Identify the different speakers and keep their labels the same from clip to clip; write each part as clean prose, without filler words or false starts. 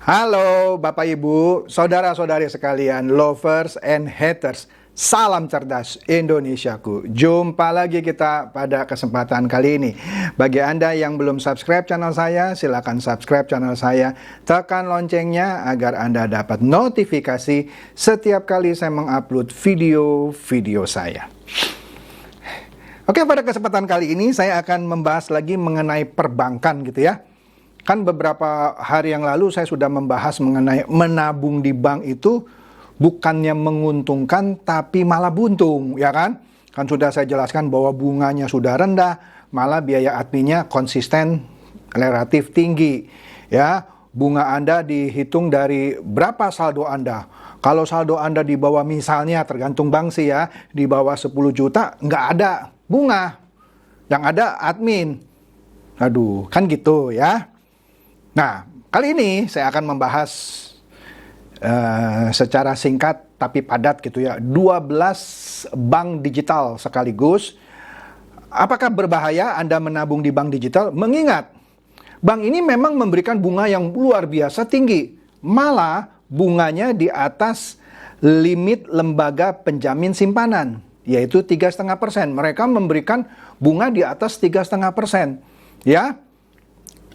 Speaker 1: Halo Bapak Ibu, saudara-saudari sekalian, lovers and haters. Salam cerdas Indonesiaku. Jumpa lagi kita pada kesempatan kali ini. Bagi Anda yang belum subscribe channel saya, silakan subscribe channel saya. Tekan loncengnya agar Anda dapat notifikasi setiap kali saya mengupload video-video saya. Oke, pada kesempatan kali ini saya akan membahas lagi mengenai perbankan gitu ya. Kan beberapa hari yang lalu saya sudah membahas mengenai menabung di bank itu bukannya menguntungkan tapi malah buntung, ya kan? Kan sudah saya jelaskan bahwa bunganya sudah rendah, malah biaya adminnya konsisten relatif tinggi. Ya, bunga Anda dihitung dari berapa saldo Anda. Kalau saldo Anda di bawah, misalnya tergantung bank sih ya, di bawah 10 juta nggak ada bunga. Yang ada admin. Aduh, kan gitu ya. Nah, kali ini saya akan membahas secara singkat tapi padat gitu ya, 12 bank digital sekaligus. Apakah berbahaya Anda menabung di bank digital? Mengingat, bank ini memang memberikan bunga yang luar biasa tinggi. Malah bunganya di atas limit lembaga penjamin simpanan, yaitu 3,5%. Mereka memberikan bunga di atas 3,5%. Ya,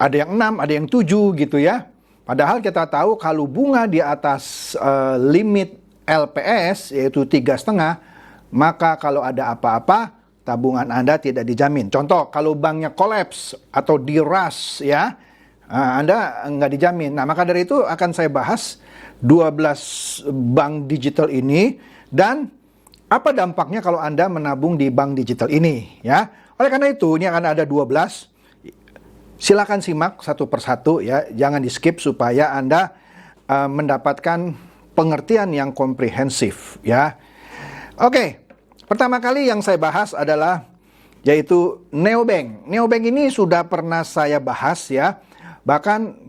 Speaker 1: ada yang 6, ada yang 7 gitu ya. Padahal kita tahu kalau bunga di atas limit LPS yaitu 3,5, maka kalau ada apa-apa tabungan Anda tidak dijamin. Contoh, kalau banknya kolaps atau diras ya, Anda nggak dijamin. Nah, maka dari itu akan saya bahas 12 bank digital ini dan apa dampaknya kalau Anda menabung di bank digital ini ya. Oleh karena itu, ini akan ada 12. Silakan simak satu persatu ya, jangan di skip supaya Anda mendapatkan pengertian yang komprehensif ya. Oke, pertama kali yang saya bahas adalah yaitu neobank. Neobank ini sudah pernah saya bahas ya, bahkan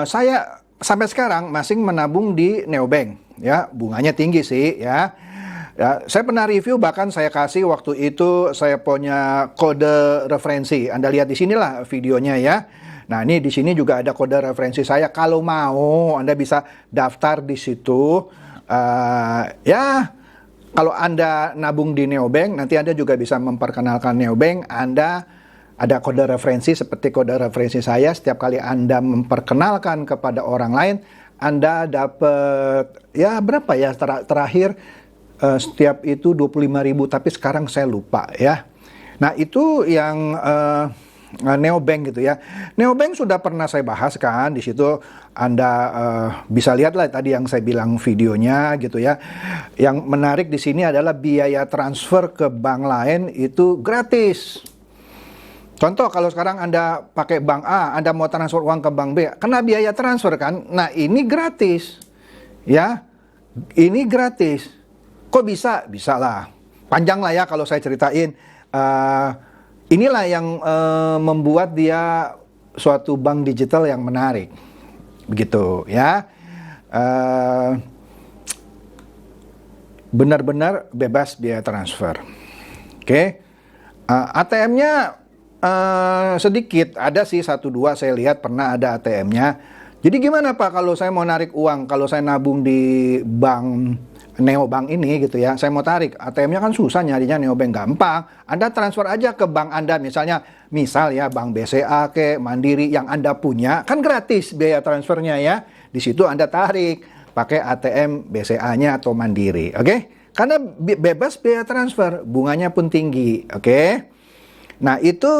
Speaker 1: saya sampai sekarang masih menabung di neobank ya, bunganya tinggi sih ya. Ya, saya pernah review, bahkan saya kasih waktu itu saya punya kode referensi. Anda lihat di sinilah videonya ya. Nah, ini di sini juga ada kode referensi saya. Kalau mau Anda bisa daftar di situ. Ya, kalau Anda nabung di neobank, nanti Anda juga bisa memperkenalkan neobank. Anda ada kode referensi seperti kode referensi saya. Setiap kali Anda memperkenalkan kepada orang lain, Anda dapat ya berapa ya terakhir setiap itu 25.000, tapi sekarang saya lupa ya. Nah, itu yang neobank gitu ya. Neobank sudah pernah saya bahas kan, di situ Anda bisa lihat lah tadi yang saya bilang videonya gitu ya. Yang menarik di sini adalah biaya transfer ke bank lain itu gratis. Contoh, kalau sekarang Anda pakai bank A, Anda mau transfer uang ke bank B, kena biaya transfer kan? Nah, ini gratis. Ya, ini gratis. Kok bisa? Bisa lah. Panjang lah ya kalau saya ceritain. Inilah yang membuat dia suatu bank digital yang menarik. Begitu ya. Benar-benar bebas biaya transfer. Oke. ATM-nya sedikit. Ada sih 1-2 saya lihat pernah ada ATM-nya. Jadi gimana Pak kalau saya mau narik uang? Kalau saya nabung di bank neobank ini gitu ya, saya mau tarik, ATM-nya kan susah nyarinya, neobank gampang. Anda transfer aja ke bank Anda, misal ya bank BCA ke Mandiri yang Anda punya, kan gratis biaya transfernya ya. Di situ Anda tarik pakai ATM BCA-nya atau Mandiri, oke? Karena bebas biaya transfer, bunganya pun tinggi, oke? Nah, itu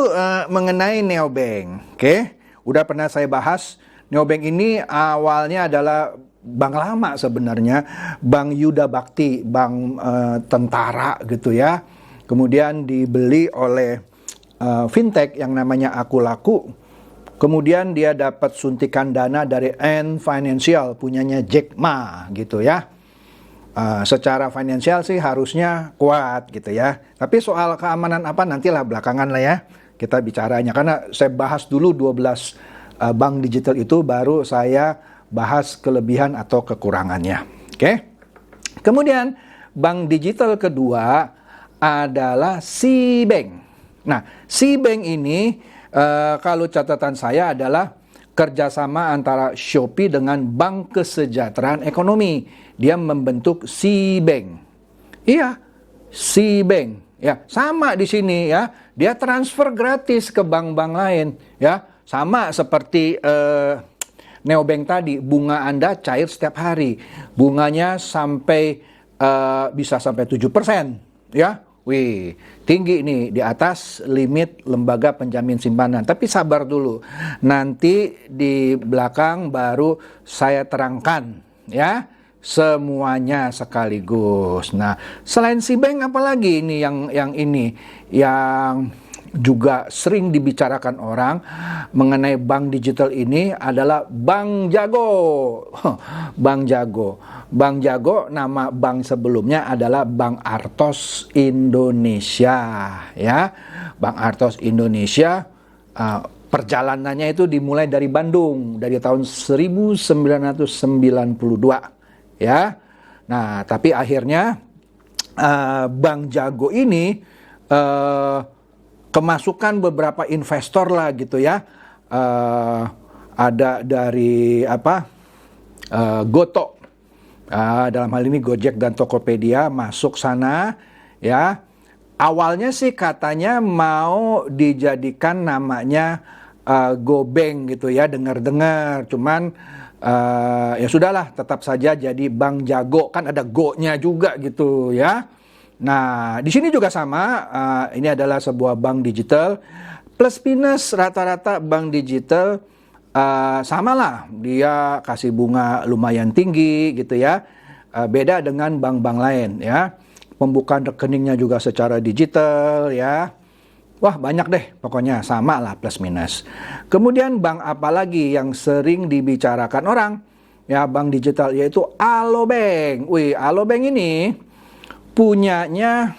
Speaker 1: mengenai neobank, oke? Udah pernah saya bahas. Neobank ini awalnya adalah bank lama sebenarnya, Bank Yuda Bakti, bank tentara gitu ya. Kemudian dibeli oleh fintech yang namanya Akulaku. Kemudian dia dapat suntikan dana dari Ant Financial, punyanya Jack Ma gitu ya. Secara finansial sih harusnya kuat gitu ya. Tapi soal keamanan apa nantilah belakangan lah ya kita bicaranya. Karena saya bahas dulu 12 bank digital itu, baru saya bahas kelebihan atau kekurangannya. Oke. Kemudian bank digital kedua adalah SeaBank. Nah, SeaBank ini kalau catatan saya adalah kerjasama antara Shopee dengan Bank Kesejahteraan Ekonomi. Dia membentuk SeaBank. Iya, SeaBank. Ya, sama di sini ya. Dia transfer gratis ke bank-bank lain. Ya, sama seperti Neobank tadi, bunga Anda cair setiap hari. Bunganya sampai bisa sampai 7%, ya. Wih, tinggi nih, di atas limit lembaga penjamin simpanan. Tapi sabar dulu. Nanti di belakang baru saya terangkan, ya, semuanya sekaligus. Nah, selain SeaBank apalagi ini yang juga sering dibicarakan orang mengenai bank digital ini adalah Bank Jago. Bank Jago. Bank Jago, nama bank sebelumnya adalah Bank Artos Indonesia, ya. Bank Artos Indonesia, perjalanannya itu dimulai dari Bandung dari tahun 1992, ya. Nah, tapi akhirnya Bank Jago ini kemasukan beberapa investor lah gitu ya. Ada dari Goto, dalam hal ini Gojek dan Tokopedia masuk sana ya. Awalnya sih katanya mau dijadikan namanya GoBank gitu ya, dengar-dengar. Cuman ya sudahlah, tetap saja jadi Bank Jago, kan ada Go-nya juga gitu ya. Nah, di sini juga sama, ini adalah sebuah bank digital. Plus minus rata-rata bank digital sama lah, dia kasih bunga lumayan tinggi gitu ya. Beda dengan bank-bank lain ya. Pembukaan rekeningnya juga secara digital ya. Wah, banyak deh pokoknya, sama lah plus minus. Kemudian bank apa lagi yang sering dibicarakan orang? Ya, bank digital yaitu Alobank. Wih, Alobank ini punyanya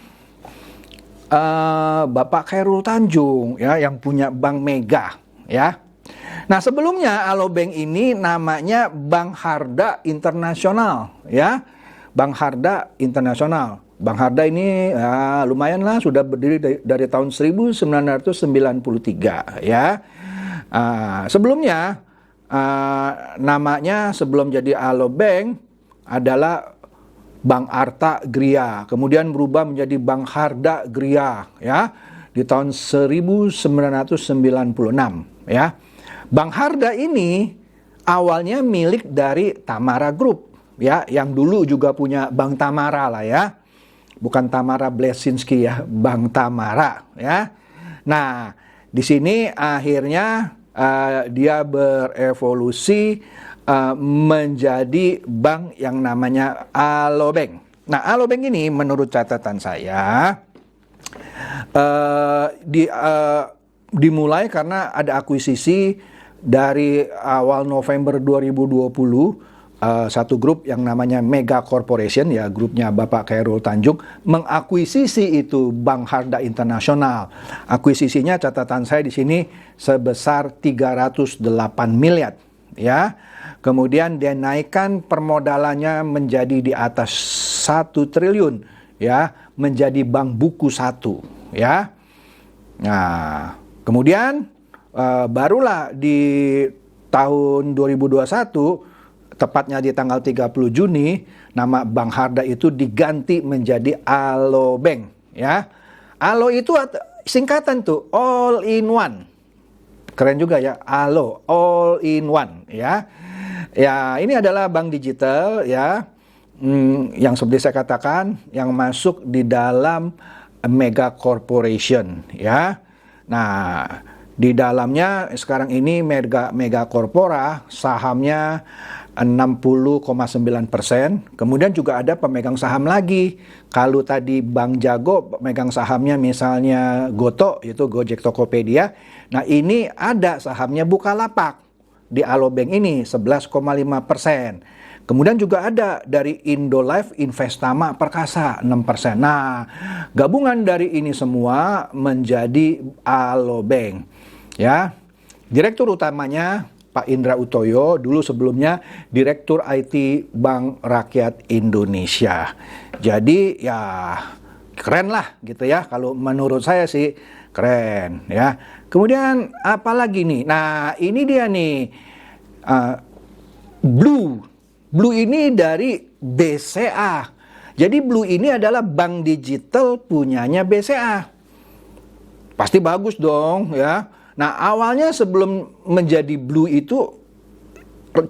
Speaker 1: Bapak Khairul Tanjung ya, yang punya Bank Mega ya. Nah, sebelumnya Alobank ini namanya Bank Harda Internasional ya. Bank Harda Internasional. Bank Harda ini ya, lumayan lah, sudah berdiri dari tahun 1993 ya. Sebelumnya namanya sebelum jadi Alobank adalah Bank Arta Gria, kemudian berubah menjadi Bank Harda Gria ya di tahun 1996 ya. Bank Harda ini awalnya milik dari Tamara Group ya, yang dulu juga punya Bank Tamara lah ya. Bukan Tamara Blesinski ya, Bank Tamara ya. Nah, di sini akhirnya dia berevolusi menjadi bank yang namanya Alobank. Nah, Alobank ini menurut catatan saya dimulai karena ada akuisisi dari awal November 2020. Satu grup yang namanya Mega Corporation ya, grupnya Bapak Khairul Tanjung, mengakuisisi itu Bank Harda Internasional. Akuisisinya catatan saya di sini sebesar 308 miliar ya. Kemudian dia naikkan permodalannya menjadi di atas 1 triliun ya, menjadi bank buku 1 ya. Nah, kemudian barulah di tahun 2021, tepatnya di tanggal 30 Juni, nama Bank Harda itu diganti menjadi Alobank ya. Alo itu singkatan tuh, all in one. Keren juga ya, Alo, all in one ya. Ya, ini adalah bank digital ya, yang seperti saya katakan, yang masuk di dalam Mega Corporation ya. Nah, di dalamnya sekarang ini Mega Corpora sahamnya 60,9%. Kemudian juga ada pemegang saham lagi. Kalau tadi Bank Jago pemegang sahamnya misalnya Goto, yaitu Gojek Tokopedia. Nah, ini ada sahamnya Bukalapak di Alobank ini 11,5%. Kemudian juga ada dari Indolife, Investama, Perkasa 6%. Nah, gabungan dari ini semua menjadi Alobank ya. Direktur utamanya Pak Indra Utoyo, dulu sebelumnya Direktur IT Bank Rakyat Indonesia. Jadi ya keren lah gitu ya, kalau menurut saya sih, keren ya. Kemudian apa lagi nih? Nah, ini dia nih. Blue. Blue ini dari BCA. Jadi Blue ini adalah bank digital punyanya BCA. Pasti bagus dong ya. Nah, awalnya sebelum menjadi Blue itu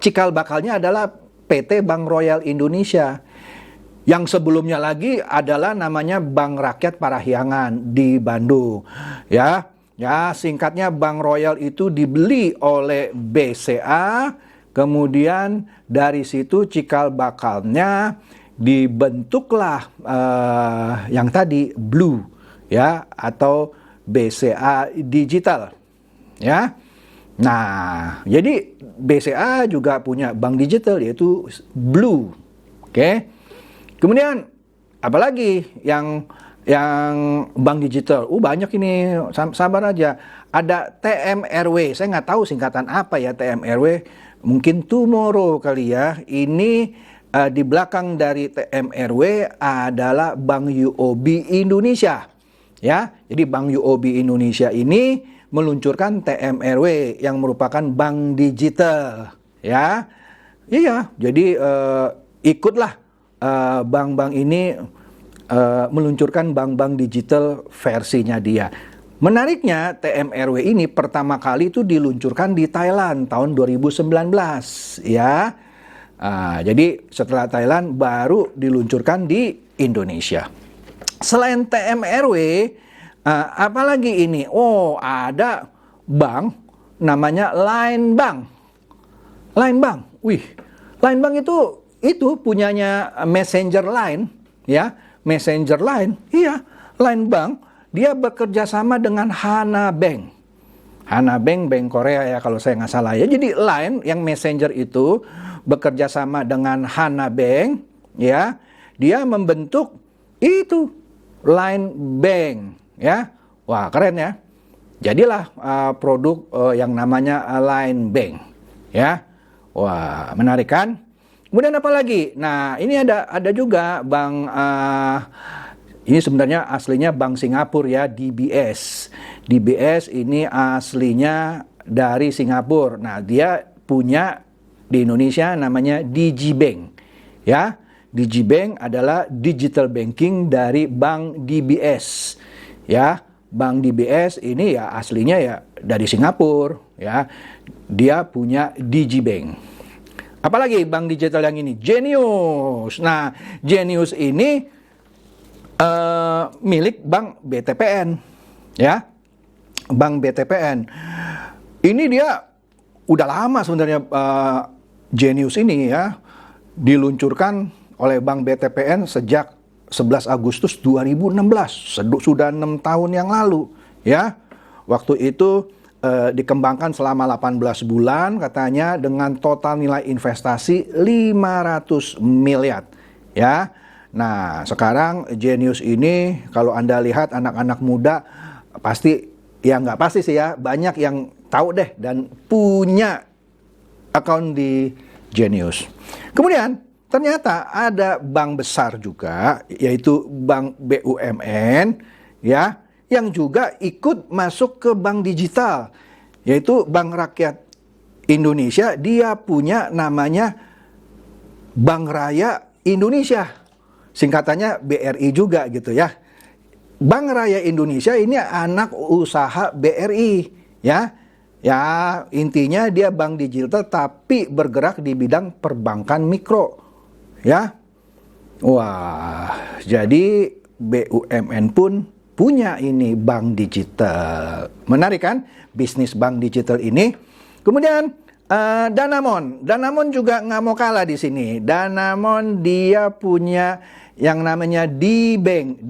Speaker 1: cikal bakalnya adalah PT Bank Royal Indonesia. Yang sebelumnya lagi adalah namanya Bank Rakyat Parahyangan di Bandung. Ya, singkatnya Bank Royal itu dibeli oleh BCA, kemudian dari situ cikal bakalnya dibentuklah yang tadi Blue ya, atau BCA Digital ya. Nah, jadi BCA juga punya bank digital yaitu Blue. Oke. Kemudian apalagi yang bank digital? Banyak ini, sabar aja. Ada TMRW. Saya nggak tahu singkatan apa ya TMRW. Mungkin tomorrow kali ya. Ini di belakang dari TMRW adalah Bank UOB Indonesia. Ya, jadi Bank UOB Indonesia ini meluncurkan TMRW yang merupakan bank digital, ya. Iya, jadi ikutlah bank-bank ini meluncurkan bank-bank digital versinya dia. Menariknya, TMRW ini pertama kali itu diluncurkan di Thailand tahun 2019, ya. Jadi setelah Thailand baru diluncurkan di Indonesia. Selain TMRW, apalagi ini? Ada bank namanya Line Bank. Line Bank. Line Bank itu punyanya Messenger Line, ya. Messenger Line. Iya, Line Bank dia bekerja sama dengan Hana Bank. Hana Bank, Bank Korea ya kalau saya nggak salah ya. Jadi Line yang Messenger itu bekerja sama dengan Hana Bank, ya. Dia membentuk itu Line Bank. Ya, wah keren ya. Jadilah produk yang namanya Line Bank. Ya, wah menarik kan? Kemudian apa lagi? Nah ini ada juga bank. Ini sebenarnya aslinya Bank Singapura ya, DBS. DBS ini aslinya dari Singapura. Nah dia punya di Indonesia namanya Digibank. Ya, Digibank adalah digital banking dari Bank DBS. Ya, Bank DBS ini ya aslinya ya dari Singapura, ya. Dia punya Digibank. Apalagi bank digital yang ini? Genius. Nah, Genius ini milik Bank BTPN, ya. Bank BTPN. Ini dia udah lama sebenarnya Genius ini ya diluncurkan oleh Bank BTPN sejak 11 Agustus 2016, sudah 6 tahun yang lalu, ya. Waktu itu dikembangkan selama 18 bulan katanya dengan total nilai investasi 500 miliar, ya. Nah, sekarang Genius ini kalau Anda lihat anak-anak muda pasti, ya nggak pasti sih ya, banyak yang tahu deh dan punya akun di Genius. Kemudian ternyata ada bank besar juga, yaitu Bank BUMN, ya, yang juga ikut masuk ke bank digital, yaitu Bank Rakyat Indonesia. Dia punya namanya Bank Raya Indonesia, singkatannya BRI juga gitu ya. Bank Raya Indonesia ini anak usaha BRI, ya. Ya, intinya dia bank digital tapi bergerak di bidang perbankan mikro. Ya, wah, jadi BUMN pun punya ini bank digital. Menarik kan bisnis bank digital ini? Kemudian Danamon juga nggak mau kalah di sini. Danamon dia punya yang namanya D-Bank,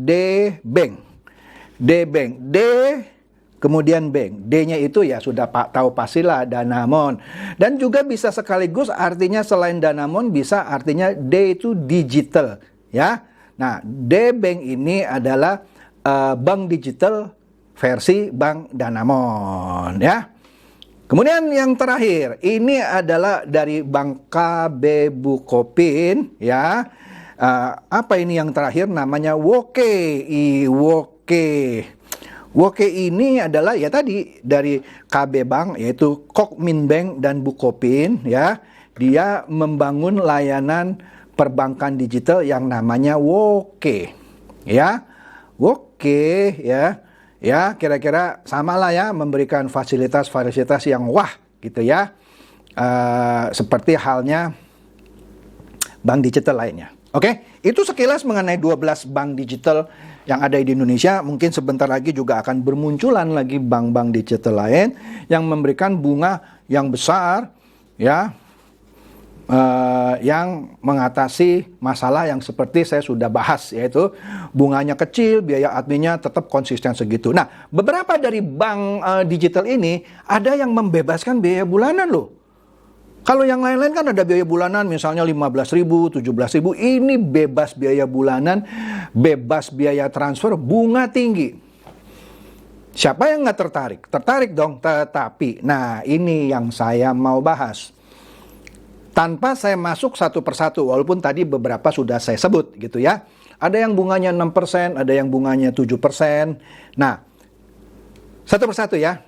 Speaker 1: kemudian bank. D-nya itu ya sudah tahu pastilah Danamon. Dan juga bisa sekaligus artinya selain Danamon bisa artinya D itu digital, ya. Nah, D-Bank ini adalah bank digital versi Bank Danamon, ya. Kemudian yang terakhir, ini adalah dari Bank KB Bukopin, ya. Apa ini yang terakhir? Namanya Woke. Woke ini adalah ya tadi dari KB Bank, yaitu Kokmin Bank dan Bukopin, ya. Dia membangun layanan perbankan digital yang namanya Woke, ya. Woke, ya. Ya, kira-kira sama lah ya, memberikan fasilitas-fasilitas yang wah gitu ya. Seperti halnya bank digital lainnya. Oke, itu sekilas mengenai 12 bank digital yang ada di Indonesia. Mungkin sebentar lagi juga akan bermunculan lagi bank-bank digital lain yang memberikan bunga yang besar, ya, yang mengatasi masalah yang seperti saya sudah bahas, yaitu bunganya kecil, biaya adminnya tetap konsisten segitu. Nah, beberapa dari bank digital ini ada yang membebaskan biaya bulanan loh. Kalau yang lain-lain kan ada biaya bulanan, misalnya 15.000, 17.000, ini bebas biaya bulanan, bebas biaya transfer, bunga tinggi. Siapa yang nggak tertarik? Tertarik dong, tetapi, nah ini yang saya mau bahas. Tanpa saya masuk satu persatu, walaupun tadi beberapa sudah saya sebut gitu ya. Ada yang bunganya 6%, ada yang bunganya 7%. Nah, satu persatu ya.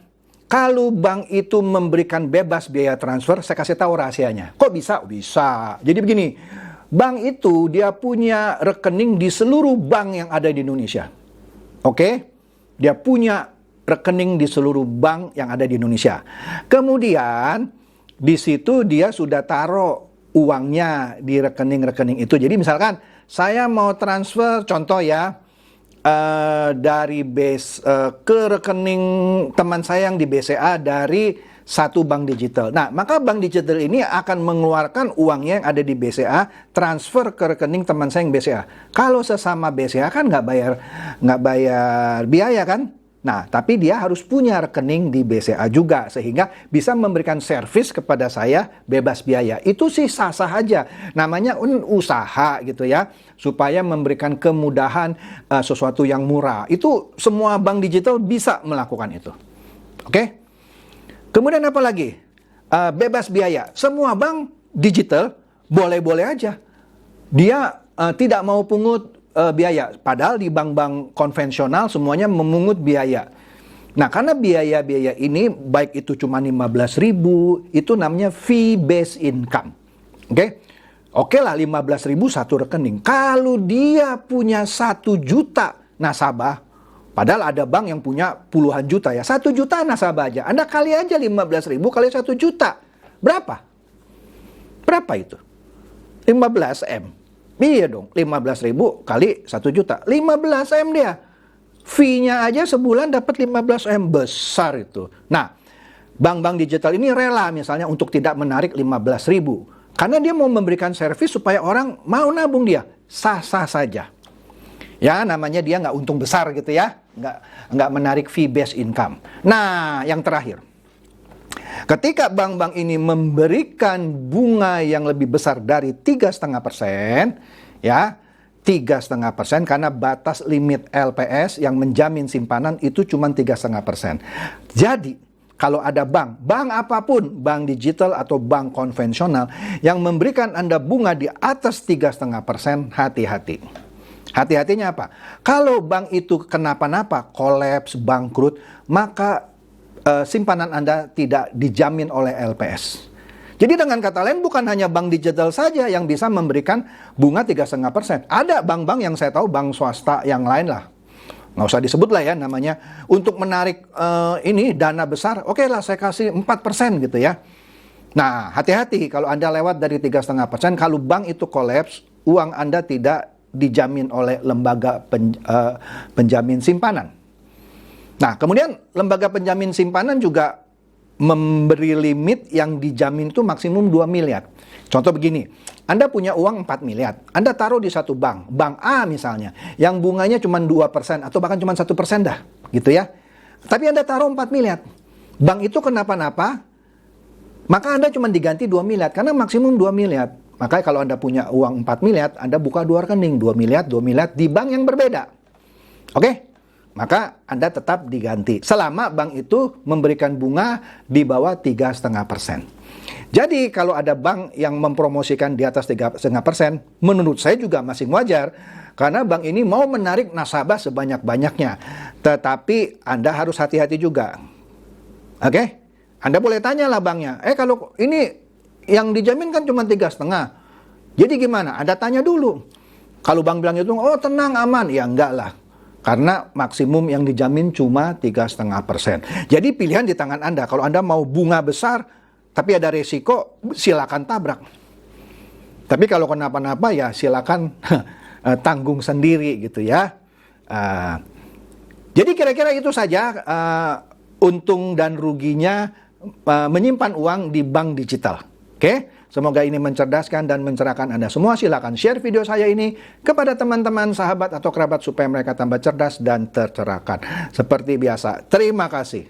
Speaker 1: Kalau bank itu memberikan bebas biaya transfer, saya kasih tahu rahasianya. Kok bisa? Bisa. Jadi begini, bank itu dia punya rekening di seluruh bank yang ada di Indonesia. Oke? Dia punya rekening di seluruh bank yang ada di Indonesia. Kemudian, di situ dia sudah taruh uangnya di rekening-rekening itu. Jadi misalkan, saya mau transfer, contoh ya, dari ke rekening teman saya yang di BCA dari satu bank digital. Nah, maka bank digital ini akan mengeluarkan uangnya yang ada di BCA, transfer ke rekening teman saya yang BCA. Kalau sesama BCA kan nggak bayar biaya kan? Nah, tapi dia harus punya rekening di BCA juga, sehingga bisa memberikan servis kepada saya bebas biaya. Itu sih sah-sah aja. Namanya usaha gitu ya, supaya memberikan kemudahan sesuatu yang murah. Itu semua bank digital bisa melakukan itu. Oke? Kemudian apa lagi? Bebas biaya. Semua bank digital boleh-boleh aja. Dia tidak mau pungut biaya. Padahal di bank-bank konvensional semuanya memungut biaya. Nah, karena biaya-biaya ini baik itu cuma 15.000, itu namanya fee based income. Oke? Oke lah 15.000 satu rekening. Kalau dia punya 1 juta nasabah, padahal ada bank yang punya puluhan juta ya. 1 juta nasabah aja. Anda kali aja 15.000 kali 1 juta. Berapa? Berapa itu? 15 M. Iya dong, 15.000 kali 1 juta. 15 M dia. Fee-nya aja sebulan dapat 15 M. Besar itu. Nah, bank-bank digital ini rela misalnya untuk tidak menarik 15.000. Karena dia mau memberikan servis supaya orang mau nabung dia. Sah-sah saja. Ya, namanya dia nggak untung besar gitu ya. Nggak menarik fee based income. Nah, yang terakhir. Ketika bank-bank ini memberikan bunga yang lebih besar dari 3,5%, ya, 3,5% karena batas limit LPS yang menjamin simpanan itu cuma 3,5%. Jadi, kalau ada bank apapun, bank digital atau bank konvensional yang memberikan Anda bunga di atas 3,5%, hati-hati. Hati-hatinya apa? Kalau bank itu kenapa-napa, kolaps, bangkrut, maka simpanan Anda tidak dijamin oleh LPS. Jadi dengan kata lain bukan hanya bank digital saja yang bisa memberikan bunga 3,5%. Ada bank-bank yang saya tahu, bank swasta yang lain lah. Nggak usah disebut lah ya namanya. Untuk menarik ini dana besar, oke lah saya kasih 4% gitu ya. Nah, hati-hati kalau Anda lewat dari 3,5%, kalau bank itu kolaps, uang Anda tidak dijamin oleh lembaga penjamin simpanan. Nah, kemudian lembaga penjamin simpanan juga memberi limit yang dijamin itu maksimum 2 miliar. Contoh begini, Anda punya uang 4 miliar, Anda taruh di satu bank, bank A misalnya, yang bunganya cuma 2% atau bahkan cuma 1% dah, gitu ya. Tapi Anda taruh 4 miliar, bank itu kenapa-napa, maka Anda cuma diganti 2 miliar, karena maksimum 2 miliar. Makanya kalau Anda punya uang 4 miliar, Anda buka 2 rekening, 2 miliar di bank yang berbeda. Oke? Maka Anda tetap diganti selama bank itu memberikan bunga di bawah 3,5%. Jadi kalau ada bank yang mempromosikan di atas 3,5%, menurut saya juga masih wajar karena bank ini mau menarik nasabah sebanyak-banyaknya. Tetapi Anda harus hati-hati juga. Oke? Anda boleh tanya lah banknya, kalau ini yang dijamin kan cuma 3,5. Jadi gimana? Anda tanya dulu. Kalau bank bilang itu, oh tenang, aman. Ya enggak lah. Karena maksimum yang dijamin cuma 3,5%. Jadi pilihan di tangan Anda. Kalau Anda mau bunga besar, tapi ada resiko, silakan tabrak. Tapi kalau kenapa-napa ya silakan tanggung sendiri gitu ya. Jadi kira-kira itu saja untung dan ruginya menyimpan uang di bank digital. Oke? Semoga ini mencerdaskan dan mencerahkan Anda semua. Silakan share video saya ini kepada teman-teman, sahabat, atau kerabat supaya mereka tambah cerdas dan tercerahkan. Seperti biasa, terima kasih.